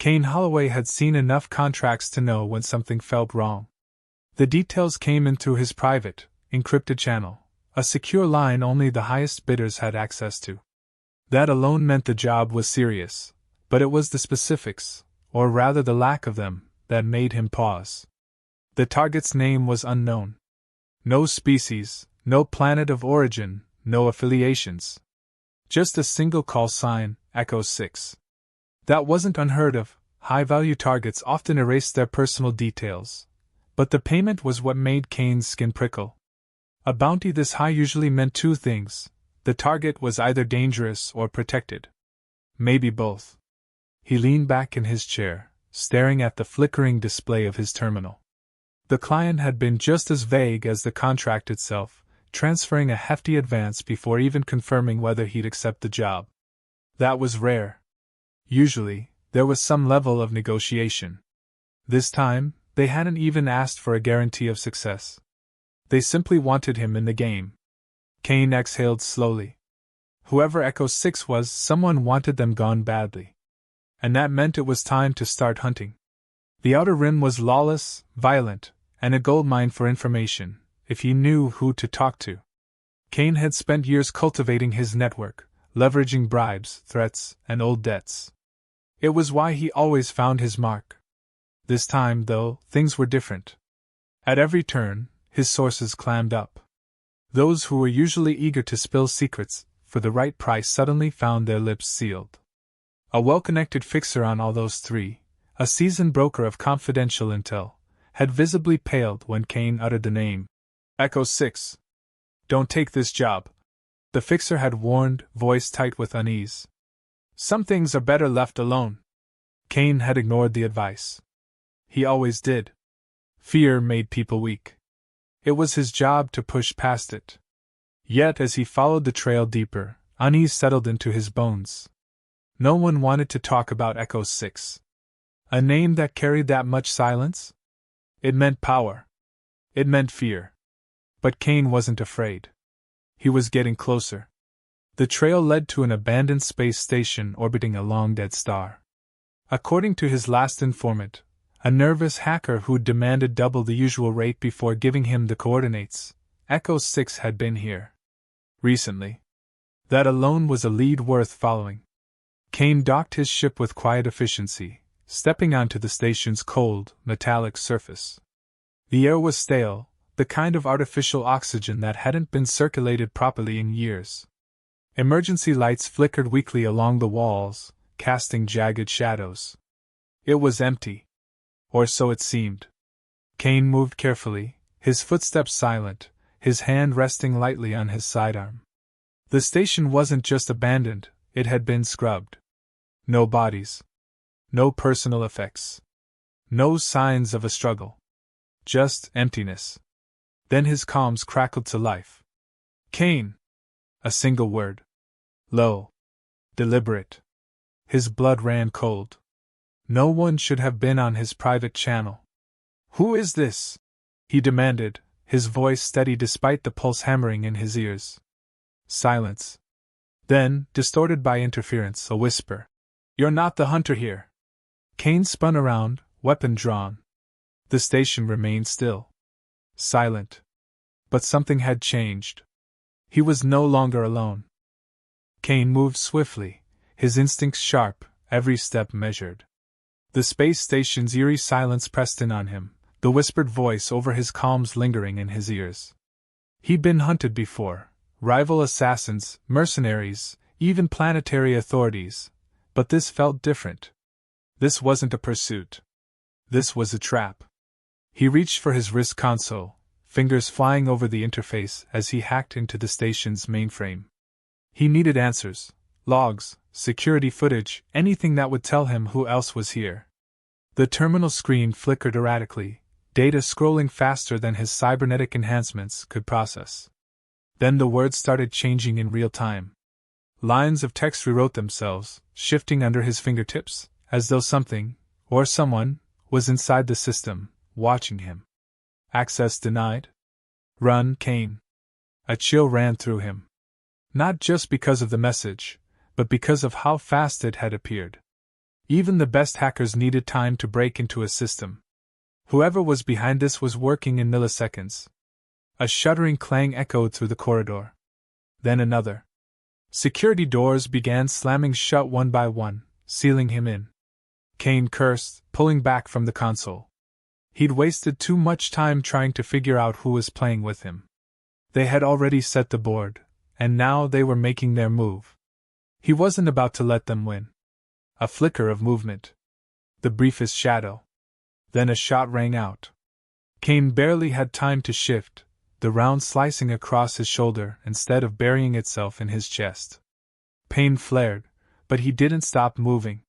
Kane Holloway had seen enough contracts to know when something felt wrong. The details came in through his private, encrypted channel, a secure line only the highest bidders had access to. That alone meant the job was serious, but it was the specifics, or rather the lack of them, that made him pause. The target's name was unknown. No species, no planet of origin, no affiliations. Just a single call sign, Echo 6. That wasn't unheard of. High-value targets often erased their personal details. But the payment was what made Kane's skin prickle. A bounty this high usually meant two things. The target was either dangerous or protected. Maybe both. He leaned back in his chair, staring at the flickering display of his terminal. The client had been just as vague as the contract itself, transferring a hefty advance before even confirming whether he'd accept the job. That was rare. Usually, there was some level of negotiation. This time, they hadn't even asked for a guarantee of success. They simply wanted him in the game. Kane exhaled slowly. Whoever Echo 6 was, someone wanted them gone badly. And that meant it was time to start hunting. The Outer Rim was lawless, violent, and a goldmine for information, if he knew who to talk to. Kane had spent years cultivating his network, leveraging bribes, threats, and old debts. It was why he always found his mark. This time, though, things were different. At every turn, his sources clammed up. Those who were usually eager to spill secrets for the right price suddenly found their lips sealed. A well-connected fixer on all those three, a seasoned broker of confidential intel, had visibly paled when Kane uttered the name. Echo 6. Don't take this job. The fixer had warned, voice tight with unease. Some things are better left alone. Kane had ignored the advice. He always did. Fear made people weak. It was his job to push past it. Yet as he followed the trail deeper, unease settled into his bones. No one wanted to talk about Echo 6. A name that carried that much silence? It meant power. It meant fear. But Kane wasn't afraid. He was getting closer. The trail led to an abandoned space station orbiting a long dead star. According to his last informant, a nervous hacker who'd demanded double the usual rate before giving him the coordinates, Echo 6 had been here. Recently. That alone was a lead worth following. Kane docked his ship with quiet efficiency, stepping onto the station's cold, metallic surface. The air was stale, the kind of artificial oxygen that hadn't been circulated properly in years. Emergency lights flickered weakly along the walls, casting jagged shadows. It was empty. Or so it seemed. Kane moved carefully, his footsteps silent, his hand resting lightly on his sidearm. The station wasn't just abandoned, it had been scrubbed. No bodies. No personal effects. No signs of a struggle. Just emptiness. Then his comms crackled to life. Kane! A single word. Low. Deliberate. His blood ran cold. No one should have been on his private channel. Who is this? He demanded, his voice steady despite the pulse hammering in his ears. Silence. Then, distorted by interference, a whisper. You're not the hunter here. Kane spun around, weapon drawn. The station remained still. Silent. But something had changed. He was no longer alone. Kane moved swiftly, his instincts sharp, every step measured. The space station's eerie silence pressed in on him, the whispered voice over his comms lingering in his ears. He'd been hunted before, rival assassins, mercenaries, even planetary authorities, but this felt different. This wasn't a pursuit. This was a trap. He reached for his wrist console, fingers flying over the interface as he hacked into the station's mainframe. He needed answers, logs, security footage, anything that would tell him who else was here. The terminal screen flickered erratically, data scrolling faster than his cybernetic enhancements could process. Then the words started changing in real time. Lines of text rewrote themselves, shifting under his fingertips, as though something, or someone, was inside the system, watching him. Access denied? Run, Kane. A chill ran through him. Not just because of the message, but because of how fast it had appeared. Even the best hackers needed time to break into a system. Whoever was behind this was working in milliseconds. A shuddering clang echoed through the corridor. Then another. Security doors began slamming shut one by one, sealing him in. Kane cursed, pulling back from the console. He'd wasted too much time trying to figure out who was playing with him. They had already set the board, and now they were making their move. He wasn't about to let them win. A flicker of movement. The briefest shadow. Then a shot rang out. Kane barely had time to shift, the round slicing across his shoulder instead of burying itself in his chest. Pain flared, but he didn't stop moving.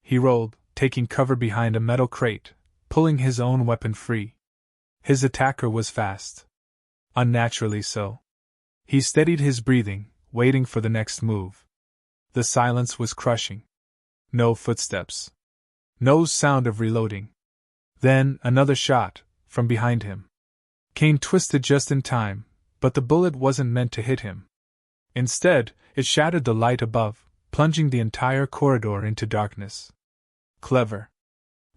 He rolled, taking cover behind a metal crate, pulling his own weapon free. His attacker was fast. Unnaturally so. He steadied his breathing, waiting for the next move. The silence was crushing. No footsteps. No sound of reloading. Then, another shot, from behind him. Kane twisted just in time, but the bullet wasn't meant to hit him. Instead, it shattered the light above, plunging the entire corridor into darkness. Clever.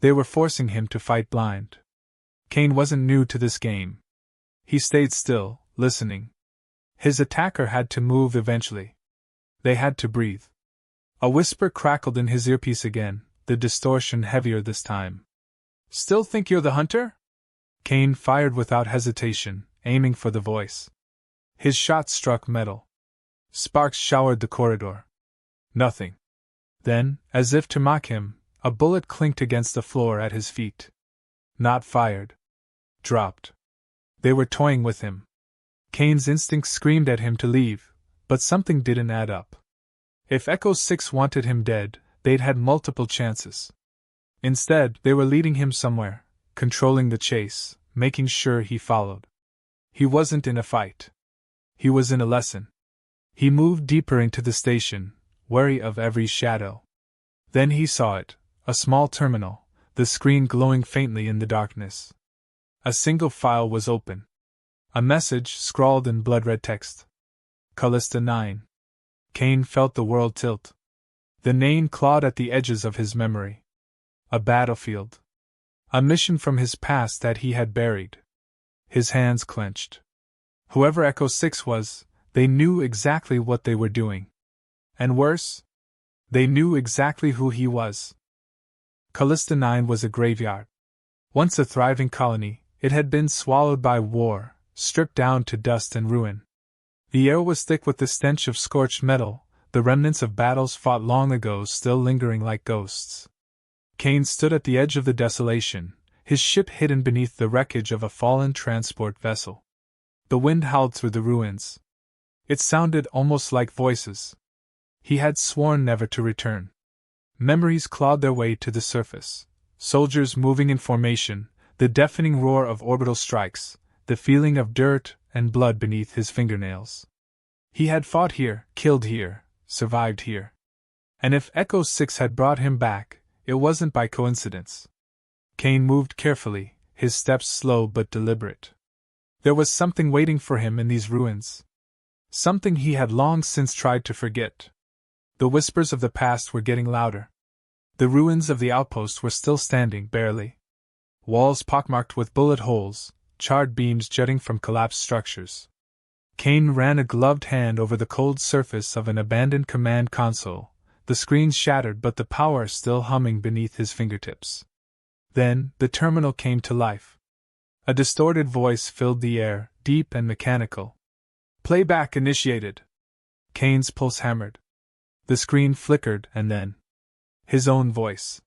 They were forcing him to fight blind. Kane wasn't new to this game. He stayed still, listening. His attacker had to move eventually. They had to breathe. A whisper crackled in his earpiece again, the distortion heavier this time. "Still think you're the hunter?" Kane fired without hesitation, aiming for the voice. His shot struck metal. Sparks showered the corridor. Nothing. Then, as if to mock him, a bullet clinked against the floor at his feet. Not fired. Dropped. They were toying with him. Kane's instinct screamed at him to leave, but something didn't add up. If Echo 6 wanted him dead, they'd had multiple chances. Instead, they were leading him somewhere, controlling the chase, making sure he followed. He wasn't in a fight. He was in a lesson. He moved deeper into the station, wary of every shadow. Then he saw it, a small terminal, the screen glowing faintly in the darkness. A single file was open. A message scrawled in blood-red text. Kalista N9. Kane felt the world tilt. The name clawed at the edges of his memory. A battlefield. A mission from his past that he had buried. His hands clenched. Whoever Echo 6 was, they knew exactly what they were doing. And worse, they knew exactly who he was. Kalista N9 was a graveyard. Once a thriving colony, it had been swallowed by war, stripped down to dust and ruin. The air was thick with the stench of scorched metal, the remnants of battles fought long ago still lingering like ghosts. Kane stood at the edge of the desolation, his ship hidden beneath the wreckage of a fallen transport vessel. The wind howled through the ruins. It sounded almost like voices. He had sworn never to return. Memories clawed their way to the surface. Soldiers moving in formation, the deafening roar of orbital strikes, the feeling of dirt and blood beneath his fingernails. He had fought here, killed here, survived here. And if Echo 6 had brought him back, it wasn't by coincidence. Kane moved carefully, his steps slow but deliberate. There was something waiting for him in these ruins. Something he had long since tried to forget. The whispers of the past were getting louder. The ruins of the outpost were still standing, barely. Walls pockmarked with bullet holes, charred beams jutting from collapsed structures. Kane ran a gloved hand over the cold surface of an abandoned command console, the screen shattered but the power still humming beneath his fingertips. Then, the terminal came to life. A distorted voice filled the air, deep and mechanical. "Playback initiated." Kane's pulse hammered. The screen flickered and then his own voice.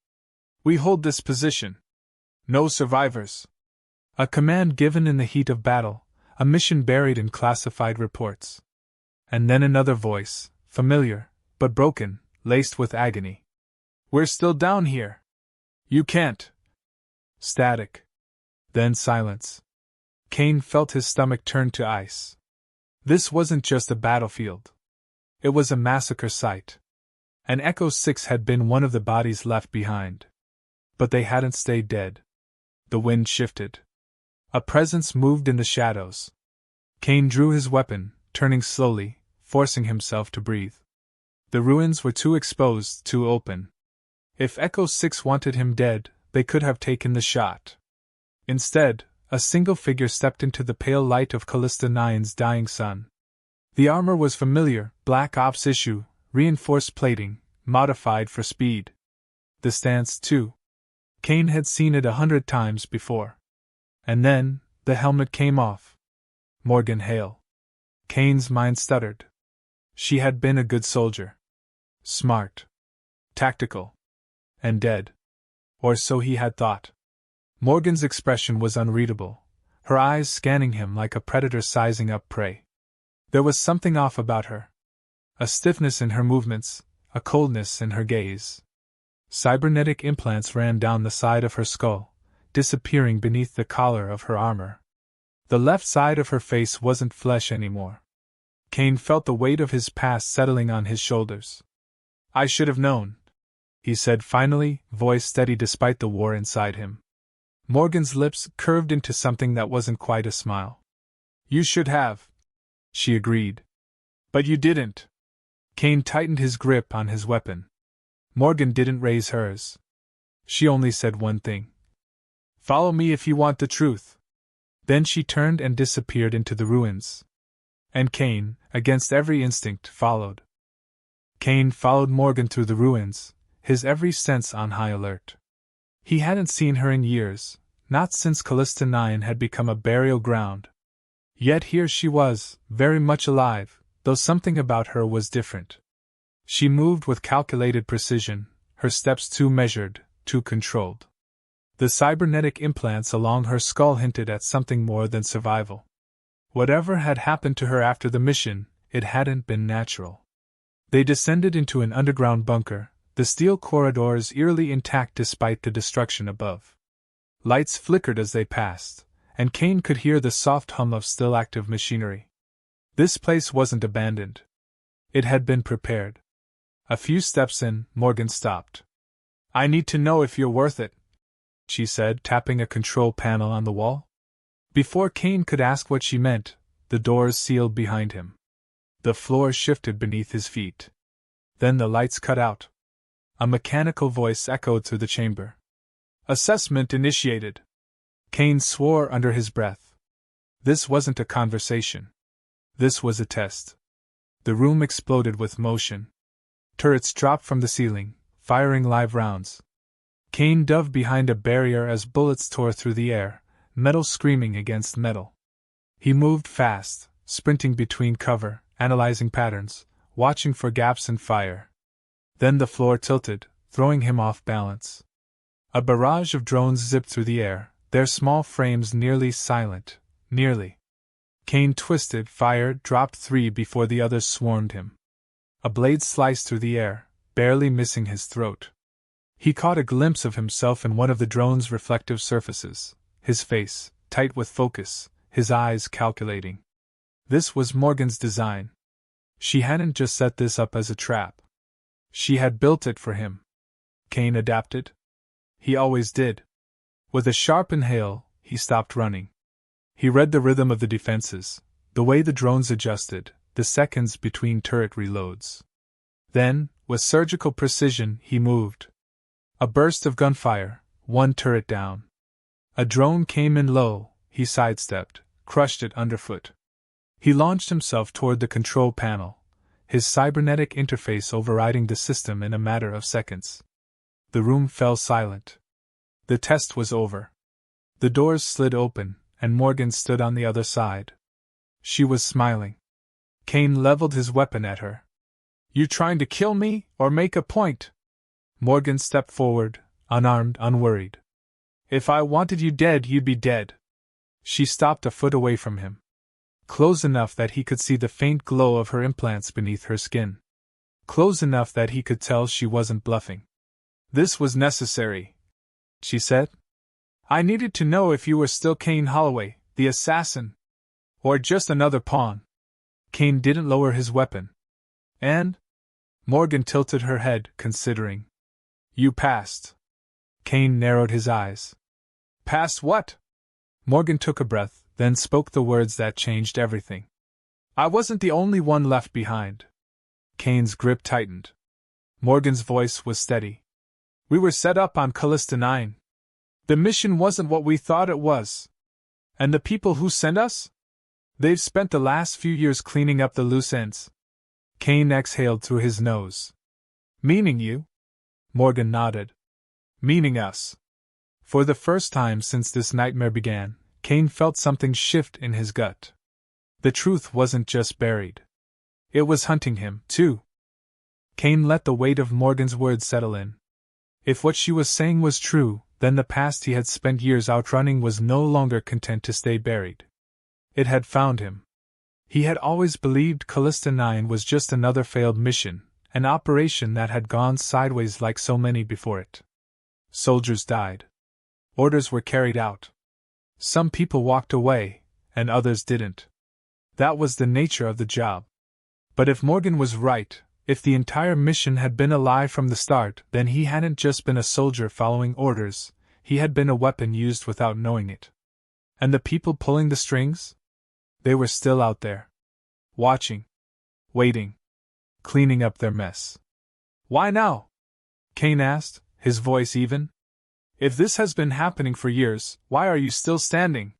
"We hold this position. No survivors." A command given in the heat of battle, a mission buried in classified reports. And then another voice, familiar, but broken, laced with agony. "We're still down here. You can't." Static. Then silence. Kane felt his stomach turn to ice. This wasn't just a battlefield. It was a massacre site. And Echo 6 had been one of the bodies left behind. But they hadn't stayed dead. The wind shifted. A presence moved in the shadows. Kane drew his weapon, turning slowly, forcing himself to breathe. The ruins were too exposed, too open. If Echo 6 wanted him dead, they could have taken the shot. Instead, a single figure stepped into the pale light of Kalista N9's dying sun. The armor was familiar, Black Ops issue, reinforced plating, modified for speed. The stance, too. Kane had seen it 100 times before. And then, the helmet came off. Morgan Hale. Kane's mind stuttered. She had been a good soldier. Smart. Tactical. And dead. Or so he had thought. Morgan's expression was unreadable, her eyes scanning him like a predator sizing up prey. There was something off about her. A stiffness in her movements, a coldness in her gaze. Cybernetic implants ran down the side of her skull, disappearing beneath the collar of her armor. The left side of her face wasn't flesh anymore. Kane felt the weight of his past settling on his shoulders. "I should have known," he said finally, voice steady despite the war inside him. Morgan's lips curved into something that wasn't quite a smile. "You should have," she agreed. "But you didn't." Kane tightened his grip on his weapon. Morgan didn't raise hers. She only said one thing. "Follow me if you want the truth." Then she turned and disappeared into the ruins. And Kane, against every instinct, followed. Kane followed Morgan through the ruins, his every sense on high alert. He hadn't seen her in years, not since Kalista N9 had become a burial ground. Yet here she was, very much alive, though something about her was different. She moved with calculated precision, her steps too measured, too controlled. The cybernetic implants along her skull hinted at something more than survival. Whatever had happened to her after the mission, it hadn't been natural. They descended into an underground bunker, the steel corridors eerily intact despite the destruction above. Lights flickered as they passed, and Kane could hear the soft hum of still active machinery. This place wasn't abandoned. It had been prepared. A few steps in, Morgan stopped. "I need to know if you're worth it," she said, tapping a control panel on the wall. Before Kane could ask what she meant, the doors sealed behind him. The floor shifted beneath his feet. Then the lights cut out. A mechanical voice echoed through the chamber. "Assessment initiated." Kane swore under his breath. This wasn't a conversation. This was a test. The room exploded with motion. Turrets dropped from the ceiling, firing live rounds. Kane dove behind a barrier as bullets tore through the air, metal screaming against metal. He moved fast, sprinting between cover, analyzing patterns, watching for gaps in fire. Then the floor tilted, throwing him off balance. A barrage of drones zipped through the air, their small frames nearly silent, nearly. Kane twisted, fired, dropped 3 before the others swarmed him. A blade sliced through the air, barely missing his throat. He caught a glimpse of himself in one of the drone's reflective surfaces, his face, tight with focus, his eyes calculating. This was Morgan's design. She hadn't just set this up as a trap. She had built it for him. Kane adapted. He always did. With a sharp inhale, he stopped running. He read the rhythm of the defenses, the way the drones adjusted, the seconds between turret reloads. Then, with surgical precision, he moved. A burst of gunfire, one turret down. A drone came in low, he sidestepped, crushed it underfoot. He launched himself toward the control panel, his cybernetic interface overriding the system in a matter of seconds. The room fell silent. The test was over. The doors slid open, and Morgan stood on the other side. She was smiling. Kane leveled his weapon at her. "You trying to kill me, or make a point?" Morgan stepped forward, unarmed, unworried. "If I wanted you dead, you'd be dead." She stopped a foot away from him. Close enough that he could see the faint glow of her implants beneath her skin. Close enough that he could tell she wasn't bluffing. "This was necessary," she said. "I needed to know if you were still Kane Holloway, the assassin, or just another pawn." Kane didn't lower his weapon. "And?" Morgan tilted her head, considering. "You passed." Kane narrowed his eyes. "Passed what?" Morgan took a breath, then spoke the words that changed everything. "I wasn't the only one left behind." Kane's grip tightened. Morgan's voice was steady. We were set up on Kalista N9. The mission wasn't what we thought it was. And the people who sent us? They've spent the last few years cleaning up the loose ends. Kane exhaled through his nose. Meaning you? Morgan nodded. Meaning us. For the first time since this nightmare began, Kane felt something shift in his gut. The truth wasn't just buried. It was hunting him, too. Kane let the weight of Morgan's words settle in. If what she was saying was true, then the past he had spent years outrunning was no longer content to stay buried. It had found him. He had always believed Kalista N9 was just another failed mission, an operation that had gone sideways like so many before it. Soldiers died. Orders were carried out. Some people walked away, and others didn't. That was the nature of the job. But if Morgan was right, if the entire mission had been a lie from the start, then he hadn't just been a soldier following orders, he had been a weapon used without knowing it. And the people pulling the strings? They were still out there. Watching. Waiting. Cleaning up their mess. Why now? Kane asked, his voice even. If this has been happening for years, why are you still standing?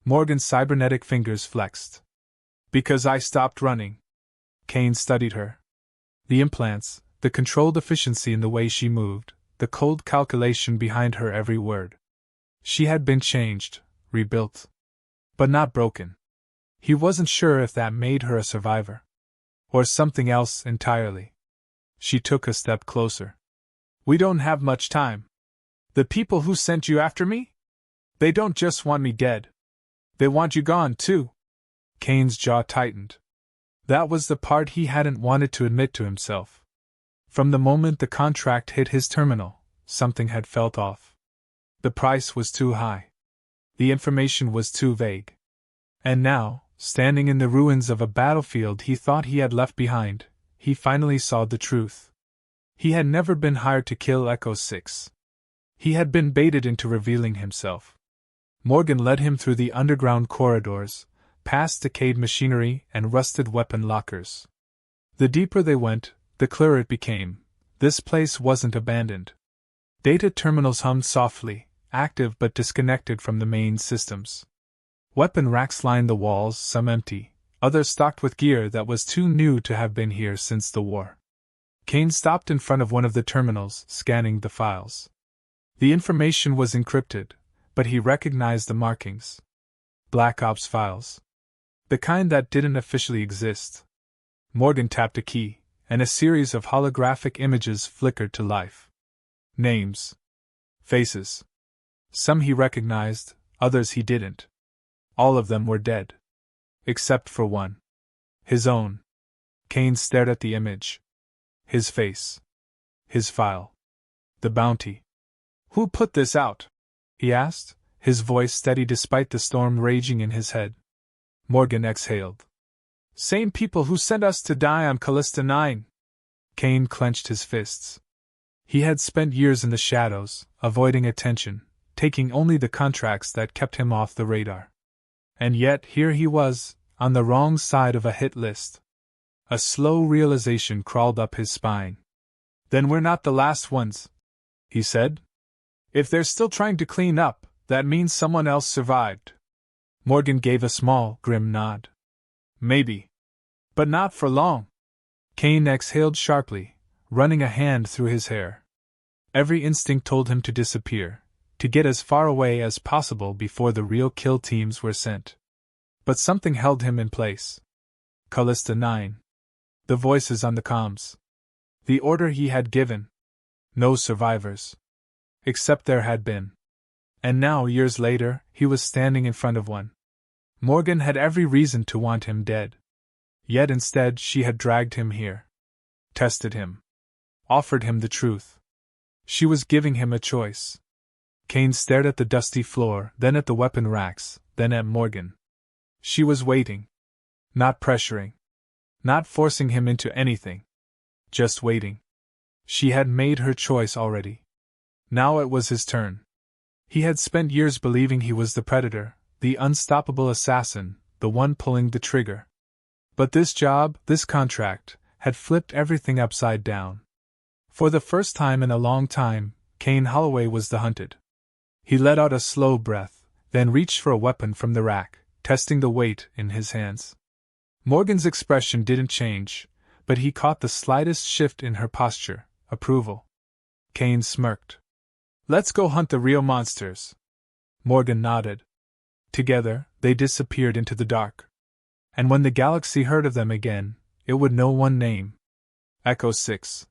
Morgan's cybernetic fingers flexed. Because I stopped running. Kane studied her. The implants, the controlled efficiency in the way she moved, the cold calculation behind her every word. She had been changed, rebuilt. But not broken. He wasn't sure if that made her a survivor. Or something else entirely. She took a step closer. We don't have much time. The people who sent you after me? They don't just want me dead. They want you gone, too. Kane's jaw tightened. That was the part he hadn't wanted to admit to himself. From the moment the contract hit his terminal, something had felt off. The price was too high. The information was too vague. And now, standing in the ruins of a battlefield he thought he had left behind, he finally saw the truth. He had never been hired to kill Echo 6. He had been baited into revealing himself. Morgan led him through the underground corridors, past decayed machinery and rusted weapon lockers. The deeper they went, the clearer it became. This place wasn't abandoned. Data terminals hummed softly, active but disconnected from the main systems. Weapon racks lined the walls, some empty, others stocked with gear that was too new to have been here since the war. Kane stopped in front of one of the terminals, scanning the files. The information was encrypted, but he recognized the markings. Black Ops files. The kind that didn't officially exist. Morgan tapped a key, and a series of holographic images flickered to life. Names. Faces. Some he recognized, others he didn't. All of them were dead. Except for one. His own. Kane stared at the image. His face. His file. The bounty. Who put this out? He asked, his voice steady despite the storm raging in his head. Morgan exhaled. Same people who sent us to die on Kalista N9. Kane clenched his fists. He had spent years in the shadows, avoiding attention, taking only the contracts that kept him off the radar. And yet here he was, on the wrong side of a hit list. A slow realization crawled up his spine. Then we're not the last ones, he said. If they're still trying to clean up, that means someone else survived. Morgan gave a small, grim nod. Maybe. But not for long. Kane exhaled sharply, running a hand through his hair. Every instinct told him to disappear, to get as far away as possible before the real kill teams were sent. But something held him in place. Kalista N9. The voices on the comms. The order he had given. No survivors. Except there had been. And now, years later, he was standing in front of one. Morgan had every reason to want him dead. Yet instead she had dragged him here. Tested him. Offered him the truth. She was giving him a choice. Kane stared at the dusty floor, then at the weapon racks, then at Morgan. She was waiting. Not pressuring. Not forcing him into anything. Just waiting. She had made her choice already. Now it was his turn. He had spent years believing he was the predator, the unstoppable assassin, the one pulling the trigger. But this job, this contract, had flipped everything upside down. For the first time in a long time, Kane Holloway was the hunted. He let out a slow breath, then reached for a weapon from the rack, testing the weight in his hands. Morgan's expression didn't change, but he caught the slightest shift in her posture, approval. Kane smirked. "Let's go hunt the real monsters." Morgan nodded. Together, they disappeared into the dark. And when the galaxy heard of them again, it would know one name: Echo 6.